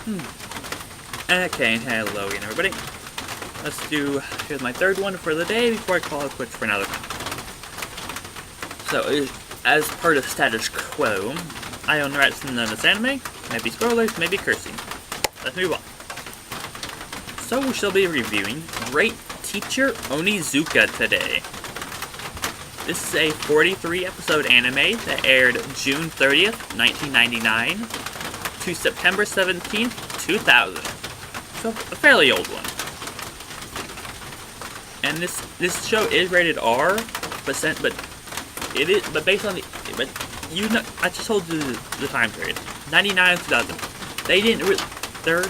Okay, hello again, everybody. Here's my third one for the day before I call it quits for another time. So, as part of status quo, I own the rights to none of this anime, maybe spoilers, maybe cursing. Let's move on. So, we shall be reviewing Great Teacher Onizuka today. This is a 43-episode anime that aired June 30th, 1999 to September 17th, 2000. So, a fairly old one. And this show is rated R, but based on I just told you the time period, 99 to 2000. Their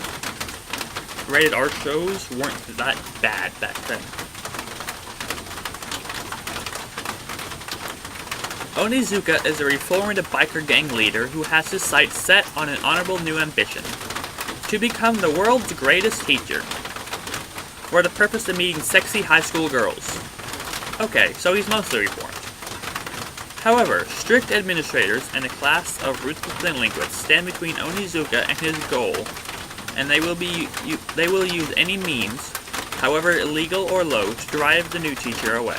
rated R shows weren't that bad back then. Onizuka is a reformed biker gang leader who has his sights set on an honorable new ambition: to become the world's greatest teacher, for the purpose of meeting sexy high school girls. Okay, so he's mostly reformed. However, strict administrators and a class of ruthless delinquents stand between Onizuka and his goal, and they will use any means, however illegal or low, to drive the new teacher away.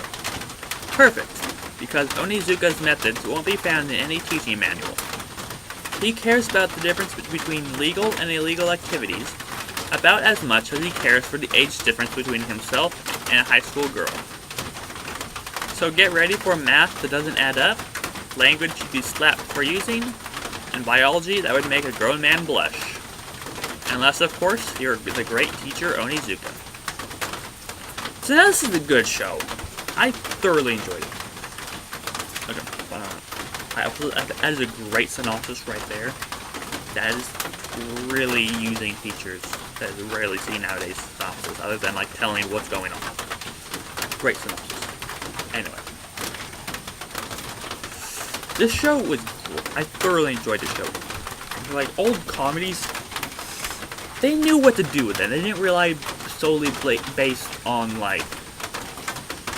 Perfect, because Onizuka's methods won't be found in any teaching manual. He cares about the difference between legal and illegal activities about as much as he cares for the age difference between himself and a high school girl. So get ready for math that doesn't add up, language you'd be slapped for using, and biology that would make a grown man blush. Unless, of course, you're the great teacher Onizuka. So now this is a good show. I thoroughly enjoyed it. Okay, that is a great synopsis right there. That is really using features that is rarely seen nowadays, synopsis, other than like telling what's going on. Great synopsis. Anyway. This show was great. I thoroughly enjoyed this show. Like, old comedies, they knew what to do with it. They didn't rely solely based on, like,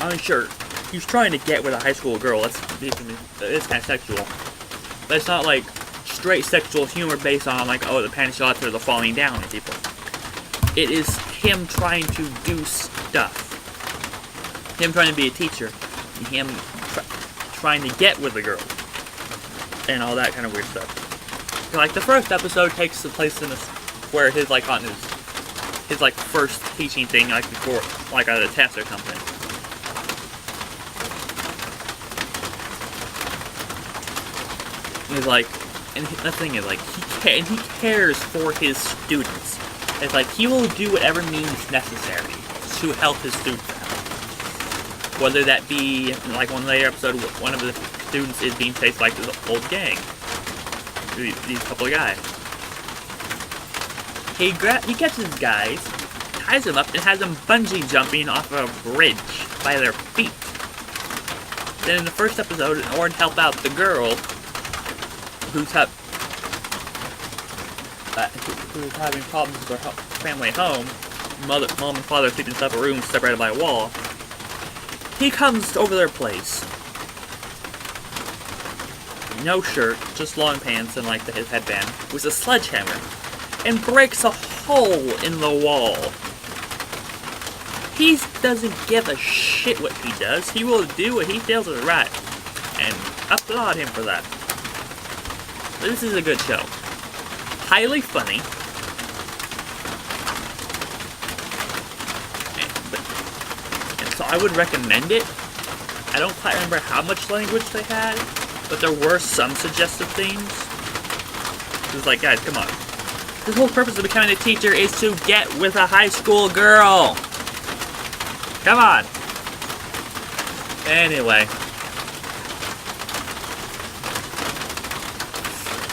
I mean, sure, he's trying to get with a high school girl. It's kind of sexual. But it's not, like, straight sexual humor based on, like, oh, the panty shots or the falling down on people. It is him trying to do stuff. Him trying to be a teacher. And him trying to get with the girl. And all that kind of weird stuff. So, like, the first episode takes place in where his, like, on his like, first teaching thing, like, before, like, at a test or something. He's like, and the thing is, like, he cares for his students. It's like, he will do whatever means necessary to help his students out. Whether that be, like, one later episode, one of the students is being chased by this old gang. These couple of guys. He gets his guys, ties them up, and has them bungee jumping off a bridge by their feet. Then in the first episode, in order to help out the girl who's having problems with her family at home, mom and father sleep in separate rooms separated by a wall, he comes over their place. No shirt, just long pants and, like, his headband, with a sledgehammer, and breaks a hole in the wall. He doesn't give a shit what he does. He will do what he feels is right, and applaud him for that. This is a good show. Highly funny. And so I would recommend it. I don't quite remember how much language they had, but there were some suggestive themes. It was like, guys, come on. The whole purpose of becoming a teacher is to get with a high school girl. Come on. Anyway.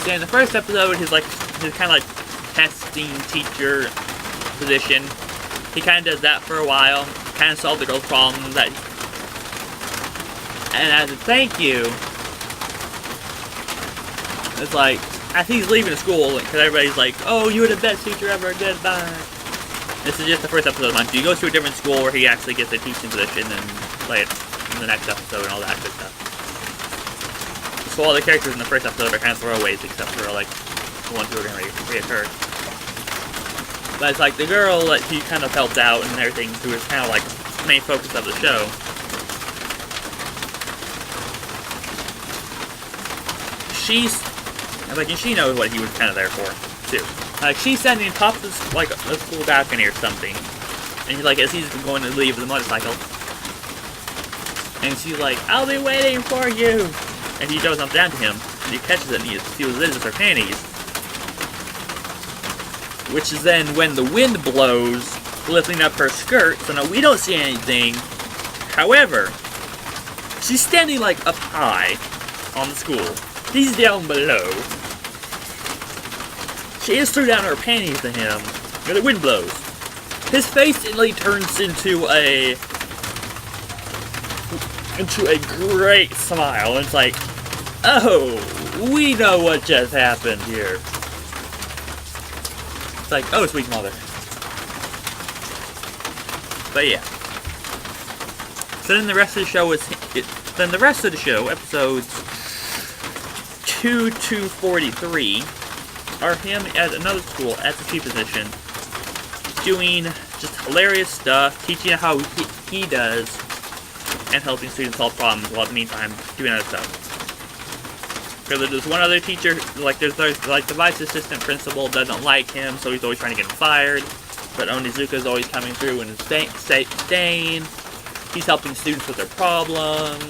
So in the first episode, he's kind of like testing teacher position. He kind of does that for a while. Kind of solves the girl's problems. And as a thank you, it's like, as he's leaving school, because everybody's like, oh, you were the best teacher ever, goodbye. This is just the first episode of the month. He goes to a different school where he actually gets a teaching position and play it in the next episode and all that good stuff. So all the characters in the first episode are kind of throwaways, except for, like, the ones who are going to reoccur. But it's like the girl that he kind of helped out and everything, who was kind of like the main focus of the show. And she knows what he was kind of there for, too. Like, she's standing on top of this, like, a school balcony or something. And he's like, as he's going to leave the motorcycle. And she's like, I'll be waiting for you! And he goes up down to him, and he catches it, and he sees it as her panties. Which is then when the wind blows, lifting up her skirt, so now we don't see anything. However, she's standing, like, up high on the school. He's down below. She just threw down her panties to him, and the wind blows. His face instantly turns into a great smile, and it's like, oh, we know what just happened here. It's like, oh, sweet mother. But yeah. So then the rest of the show episodes 2 to 43, are him at another school at the chief position, doing just hilarious stuff, teaching how he does, and helping students solve problems while in the meantime doing other stuff. Because there's one other teacher, like the vice assistant principal doesn't like him, so he's always trying to get him fired. But Onizuka's always coming through and staying. He's helping students with their problems.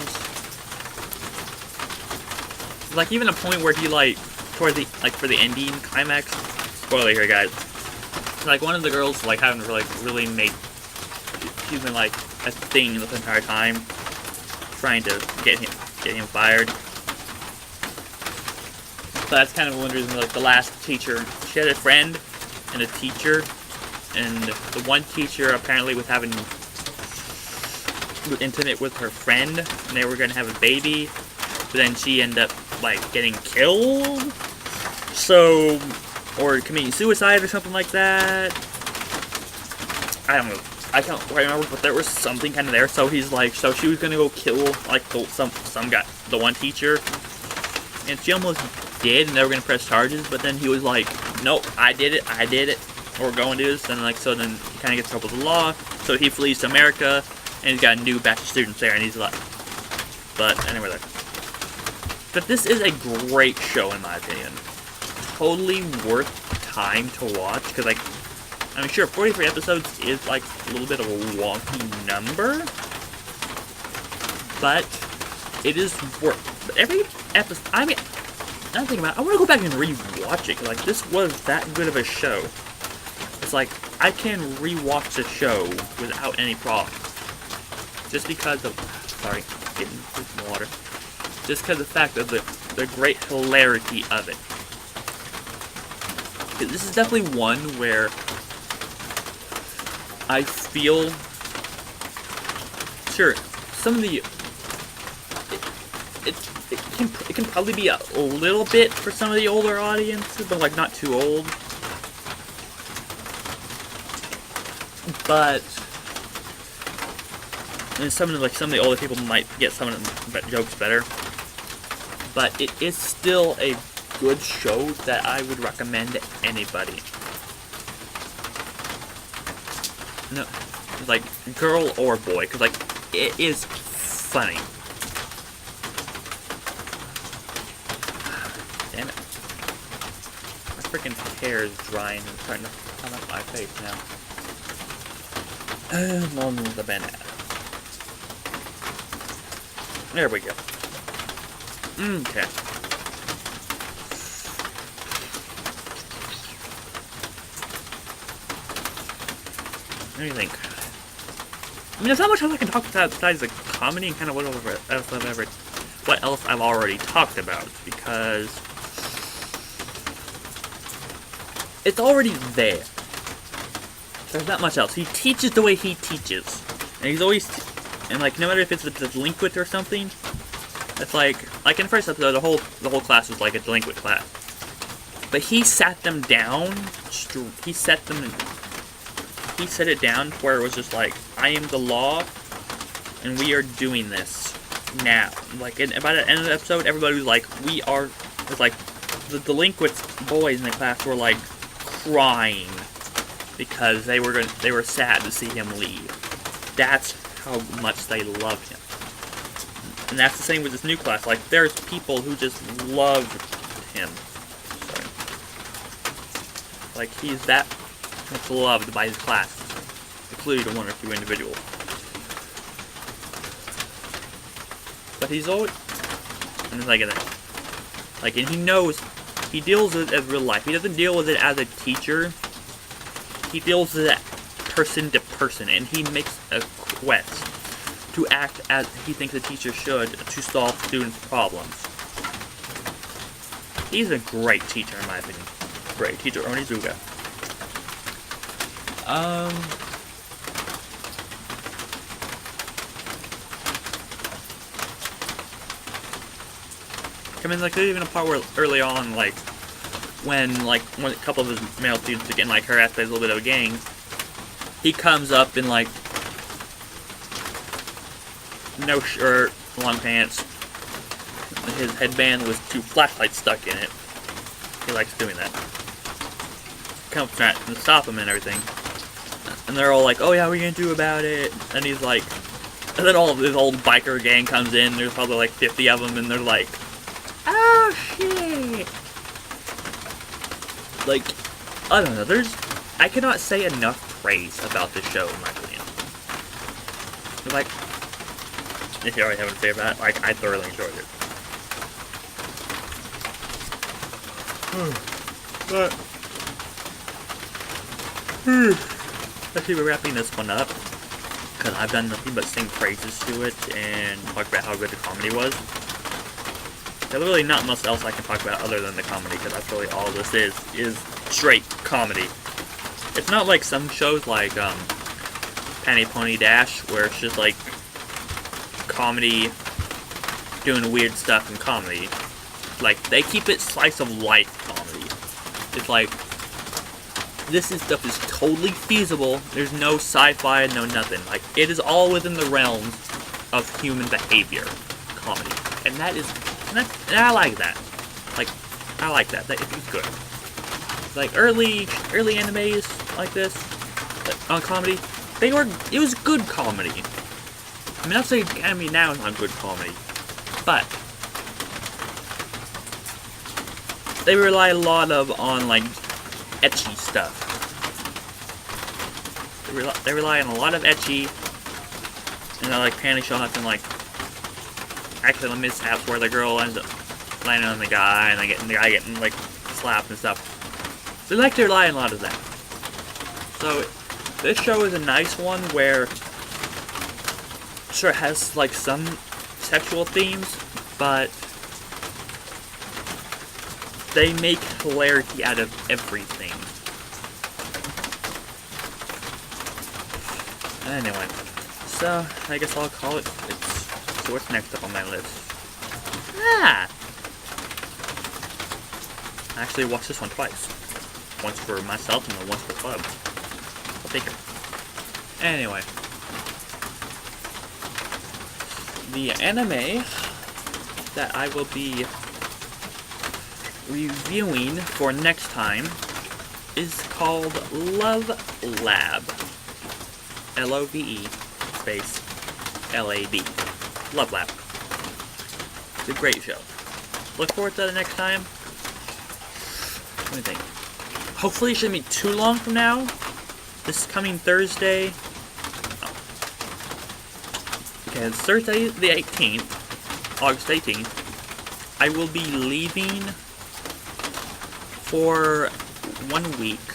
Like even a point where he for the ending climax. Spoiler here, guys. Like one of the girls having to really make. She's been a thing this entire time, trying to get him fired. So that's kind of one reason, the last teacher, she had a friend and a teacher, and the one teacher apparently was intimate with her friend, and they were going to have a baby, but then she ended up, getting killed, or committing suicide or something like that. I don't know. I can't remember, but there was something kind of there, so he's so she was going to go kill, some guy, the one teacher, and she almost did, and they were going to press charges, but then he was like, nope, I did it, we're going to do this, and so then he kind of gets in trouble with the law, so he flees to America, and he's got a new batch of students there, and he's but anyway, but this is a great show in my opinion. Totally worth time to watch, because I'm sure 43 episodes is a little bit of a wonky number, but it is worth every episode. I mean, I'm thinking about it, I want to go back and re-watch it, because this was that good of a show. It's I can re-watch the show without any problem. Just because of, sorry, getting some water. Just because of the fact of the great hilarity of it. This is definitely one where I feel, sure, some of the, it can probably be a little bit for some of the older audiences, but not too old. But and some of the older people might get some of the jokes better. But it is still a good show that I would recommend to anybody. No, girl or boy, because it is funny. Damn it. My freaking hair is drying and starting to come up my face now. On the banana. There we go. Okay. What do you think? I mean, there's not much else I can talk about besides the comedy and kind of what else I've already talked about, because it's already there. There's not much else. He teaches the way he teaches, and he's always no matter if it's a delinquent or something. It's in the first episode, the whole class was a delinquent class, but he sat them down. He set it down to where it was just I am the law, and we are doing this now. By the end of the episode, everybody was we are. It was the delinquent boys in the class were crying because they were sad to see him leave. That's how much they love him. And that's the same with this new class. Like, there's people who just love him. Sorry. Like, he's that much loved by his class, including one or two individuals. But he's always, and it's like, and he knows, he deals with it as real life. He doesn't deal with it as a teacher. He deals with it person to person, and he makes a quest to act as he thinks a teacher should to solve students' problems. He's a great teacher, in my opinion. Great Teacher Onizuka. I mean, like, there's even a part where early on, like, when a couple of his male students are getting, like, harassed by a little bit of a gang, he comes up in, like, no shirt, long pants, his headband with 2 flashlights stuck in it. He likes doing that. Comes trying to stop him and everything. And they're all like, oh yeah, what are you gonna do about it? And he's like, and then all of this old biker gang comes in, there's probably like 50 of them, and they're like, oh shit! Like, I don't know, I cannot say enough praise about this show, in my opinion. Like, if you already haven't said that, like, I thoroughly enjoyed it. But, let's see, we're wrapping this one up, because I've done nothing but sing praises to it, and talk about how good the comedy was. There's really not much else I can talk about other than the comedy, because that's really all this is straight comedy. It's not like some shows like, Penny Pony Dash, where it's just like, comedy, doing weird stuff in comedy. Like, they keep it slice of life comedy. It's like, this stuff is totally feasible. There's no sci-fi, no nothing. Like, it is all within the realms of human behavior comedy. And that is, and I like that. Like, I like that. That it's good. Like, early animes like this, on comedy, it was good comedy. I mean, I'm saying anime now is not good comedy, but they rely a lot on, like, ecchi stuff. They rely on a lot of ecchi, and like panty shots and like accidental mishaps where the girl ends up landing on the guy and the guy getting like slapped and stuff. They like to rely on a lot of that. So this show is a nice one where sure it has like some sexual themes, but they make hilarity out of everything. Anyway, so I guess I'll call it. So what's next up on my list? I actually watched this one twice. Once for myself and then once for club. I'll take it. Anyway, the anime that I will be reviewing for next time is called Love Lab. L-O-V-E space L-A-B. Love Lab. It's a great show. Look forward to the next time. What do you think? Hopefully it shouldn't be too long from now. This coming Thursday. Oh. Okay, it's Thursday the 18th. August 18th. I will be leaving for 1 week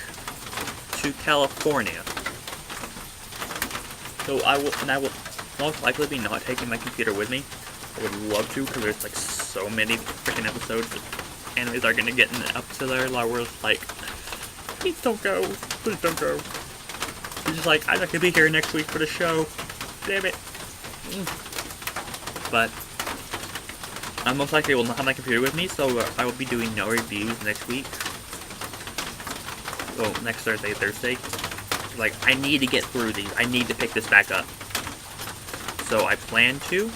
to California. So I will most likely be not taking my computer with me. I would love to, because there's like so many freaking episodes that animes are gonna get up to there where it's like, please don't go, please don't go. It's just like, I'm not gonna be here next week for the show. Damn it. But I most likely will not have my computer with me, so I will be doing no reviews next week. Well, next Thursday. Like, I need to get through these. I need to pick this back up. So I plan to.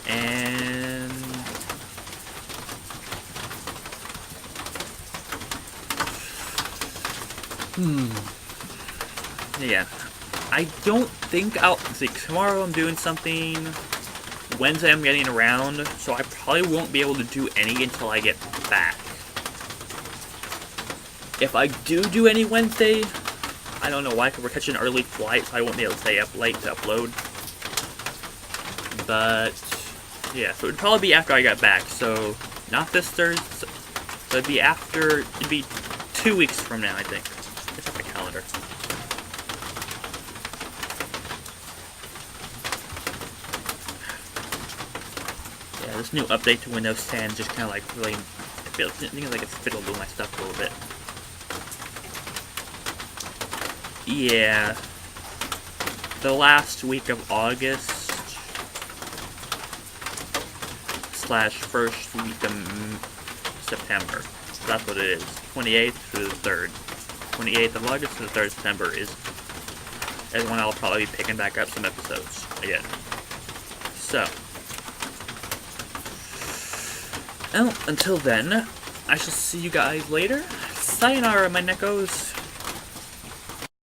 And Yeah. I don't think I'll... See, tomorrow I'm doing something. Wednesday I'm getting around, so I probably won't be able to do any until I get back. If I do any Wednesday, I don't know why, because we're catching an early flight, so I won't be able to stay up late to upload. But, yeah, so it would probably be after I got back, so not this Thursday, so it'd be 2 weeks from now, I think. Let's check my calendar. Yeah, this new update to Windows 10 just kind of like really, I think like it's fiddled with my stuff a little bit. Yeah, the last week of August / first week of September. So that's what it is. 28th through the 3rd. 28th of August to the 3rd of September is when I'll probably be picking back up some episodes again. So, well, until then, I shall see you guys later. Sayonara, my neckos.